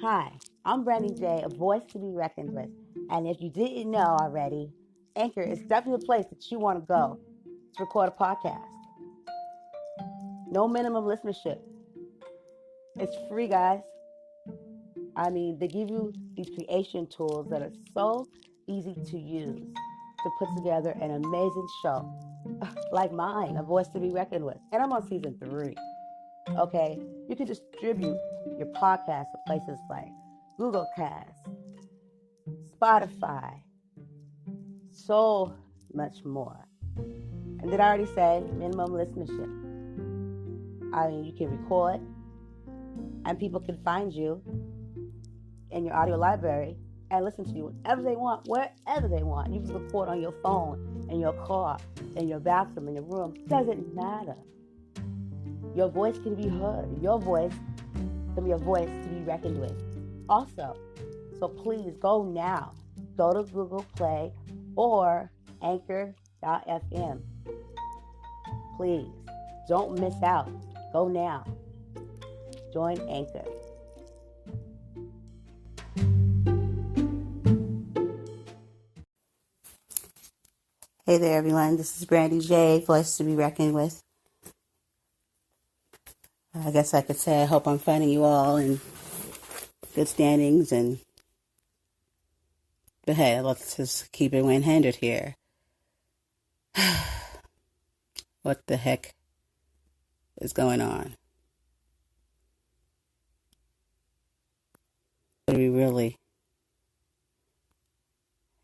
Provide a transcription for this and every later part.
Hi, I'm Brandy J, a voice to be reckoned with. And if you didn't know already, Anchor is definitely a place that you want to go to record a podcast. No minimum listenership. It's free, guys. I mean, they give you these creation tools that are so easy to use to put together an amazing show like mine, a voice to be reckoned with. And I'm on season 3. Okay, you can distribute your podcast to places like Google Cast, Spotify, so much more. And did I already say minimum listenership? I mean, you can record and people can find you in your audio library and listen to you whenever they want, wherever they want. You can record on your phone, in your car, in your bathroom, in your room. Doesn't matter. Your voice can be heard. Your voice can be a voice to be reckoned with. Also, so please go now. Go to Google Play or Anchor.fm. Please, don't miss out. Go now. Join Anchor. Hey there, everyone. This is Brandy J, voice to be reckoned with. I guess I could say I hope I'm finding you all in good standings, but hey, let's just keep it 100 here. What the heck is going on? What are we really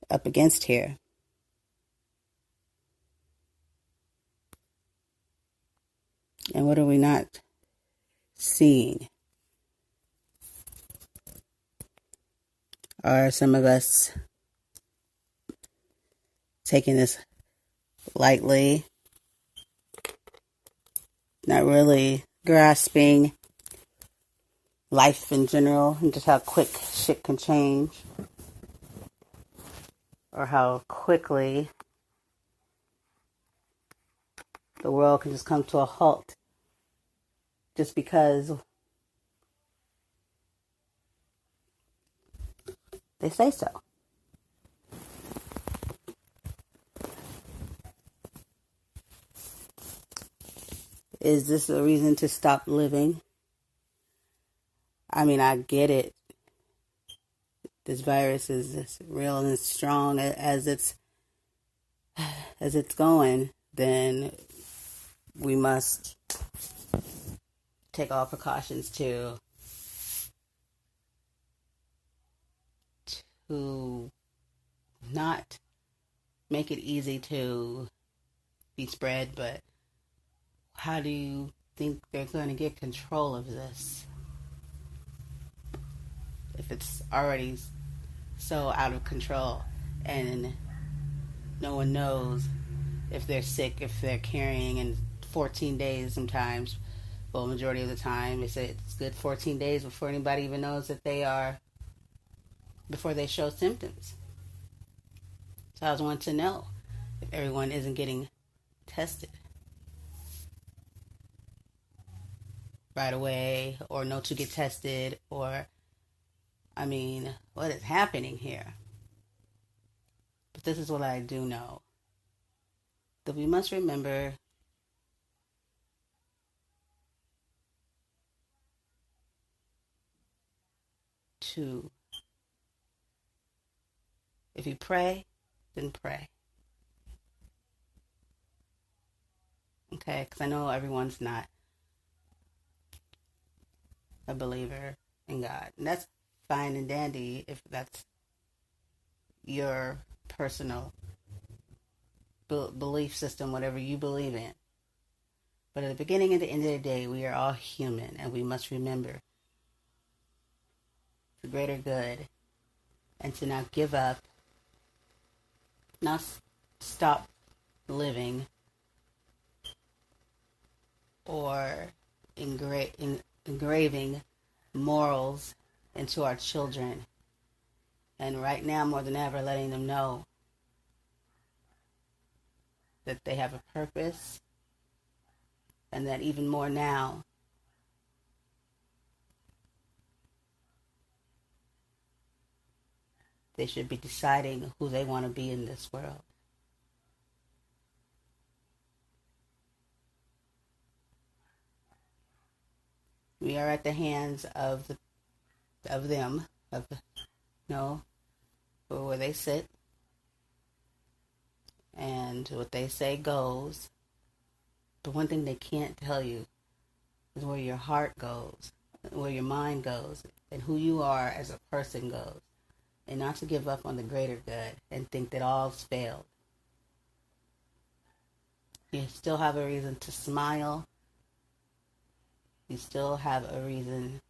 up against here? And what are we not seeing? Are some of us taking this lightly, not really grasping life in general and just how quick shit can change, or how quickly the world can just come to a halt just because they say so? Is this a reason to stop living? I mean, I get it. This virus is as real and as strong as it's going. Then we must take all precautions to not make it easy to be spread. But how do you think they're going to get control of this if it's already so out of control and no one knows if they're sick, if they're carrying in 14 days sometimes? Well, majority of the time they say it's good 14 days before anybody even knows that they are, before they show symptoms. So I was wanting to know if everyone isn't getting tested right away, or know to get tested, or, I mean, what is happening here? But this is what I do know, that we must remember to, if you pray, then pray. Okay? Because I know everyone's not a believer in God. And that's fine and dandy if that's your personal belief system, whatever you believe in. But at the beginning and the end of the day, we are all human, and we must remember the greater good and to not give up, not stop living, or engraving morals into our children. And right now, more than ever, letting them know that they have a purpose, and that even more now, They should be deciding who they want to be in this world. We are at the hands of them, where they sit, and what they say goes. But one thing they can't tell you is where your heart goes, where your mind goes, and who you are as a person goes. And not to give up on the greater good and think that all's failed. You still have a reason to smile. You still have a reason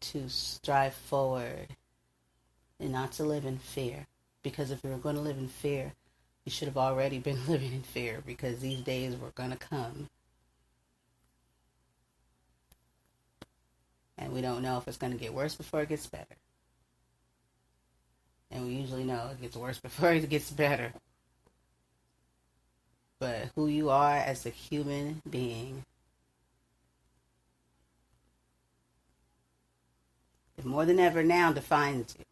to strive forward and not to live in fear. Because if you were going to live in fear, you should have already been living in fear, because these days were going to come. And we don't know if it's going to get worse before it gets better. And we usually know it gets worse before it gets better. But who you are as a human being, it more than ever now defines you.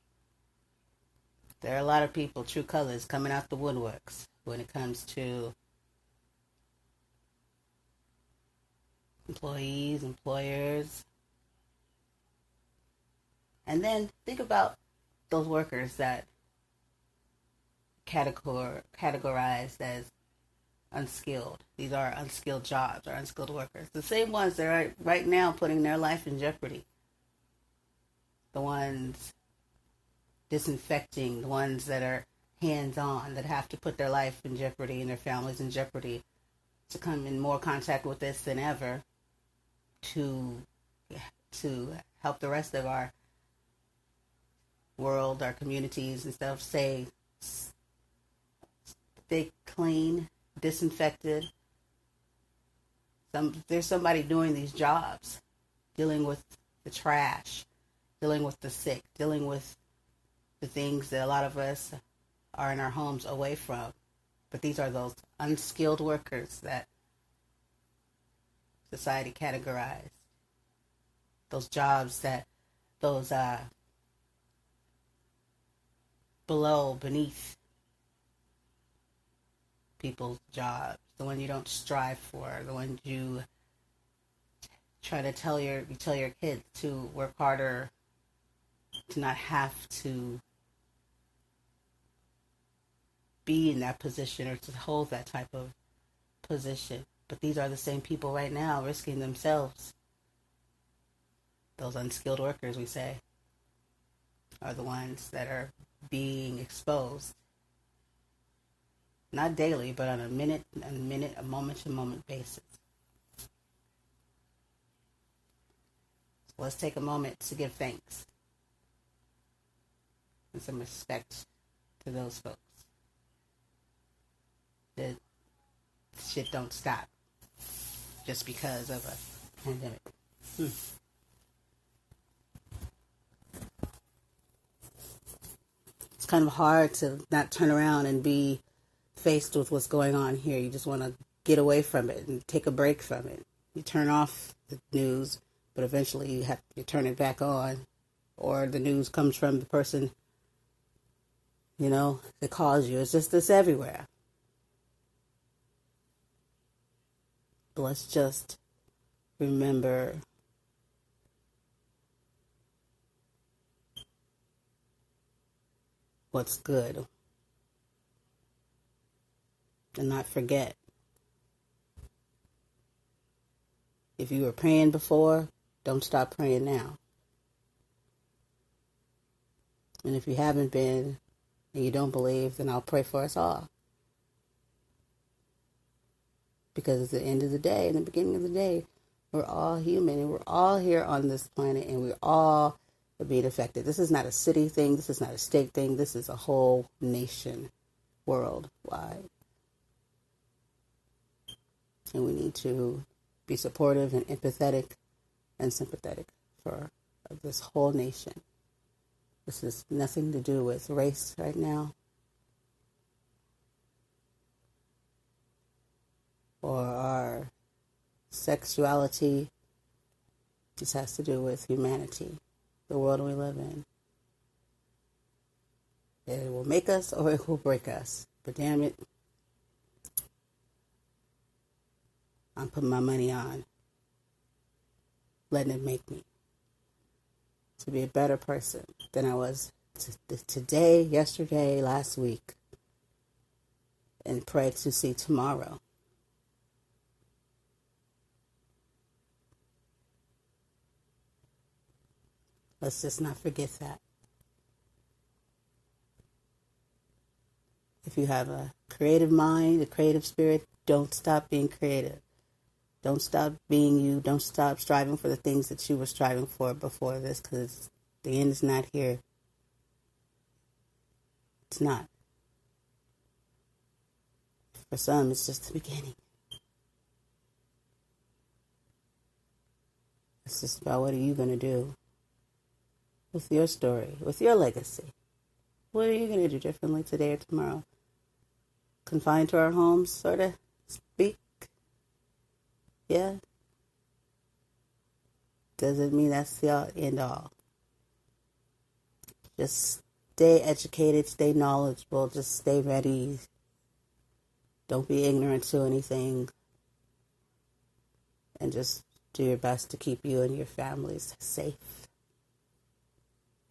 There are a lot of people, true colors, coming out the woodworks when it comes to employees, employers. And then think about those workers that categorized as unskilled. These are unskilled jobs or unskilled workers. The same ones that are right now putting their life in jeopardy. The ones disinfecting, the ones that are hands-on, that have to put their life in jeopardy and their families in jeopardy to come in more contact with this than ever to help the rest of our world, our communities and stuff, stay clean, disinfected. There's somebody doing these jobs, dealing with the trash, dealing with the sick, dealing with the things that a lot of us are in our homes away from. But these are those unskilled workers that society categorized. Those jobs that, those beneath people's jobs, the one you don't strive for, the one you try to tell your kids to work harder, to not have to be in that position or to hold that type of position. But these are the same people right now risking themselves. Those unskilled workers, we say, are the ones that are being exposed. Not daily, but on a moment-to-moment basis. So let's take a moment to give thanks and some respect to those folks. That shit don't stop just because of a pandemic. It's kind of hard to not turn around and be faced with what's going on here. You just want to get away from it and take a break from it. You turn off the news, but eventually you have to turn it back on, or the news comes from the person, that calls you. It's just this everywhere. But let's just remember what's good and not forget. If you were praying before, don't stop praying now. And if you haven't been and you don't believe, then I'll pray for us all. Because at the end of the day, in the beginning of the day, we're all human and we're all here on this planet and we're all being affected. This is not a city thing. This is not a state thing. This is a whole nation, worldwide. And we need to be supportive and empathetic and sympathetic for this whole nation. This has nothing to do with race right now, or our sexuality. This has to do with humanity, the world we live in. It will make us or it will break us. But damn it, I'm putting my money on letting it make me to be a better person than I was today, yesterday, last week, and pray to see tomorrow. Let's just not forget that. If you have a creative mind, a creative spirit, don't stop being creative. Don't stop being you. Don't stop striving for the things that you were striving for before this, because the end is not here. It's not. For some, it's just the beginning. It's just about what are you going to do with your story, with your legacy. What are you going to do differently today or tomorrow? Confined to our homes, sort of speak? Yeah. Doesn't mean that's the end all. Just stay educated, stay knowledgeable, just stay ready. Don't be ignorant to anything. And just do your best to keep you and your families safe.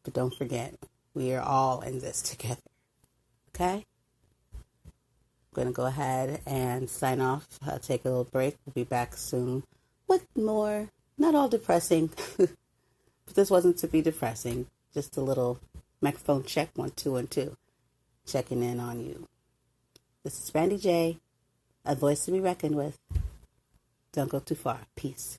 But don't forget, we are all in this together. Okay? I'm going to go ahead and sign off. I'll take a little break. We'll be back soon with more, not all depressing, but this wasn't to be depressing. Just a little microphone check, 1, 2, and 2. Checking in on you. This is Brandy J, a voice to be reckoned with. Don't go too far. Peace.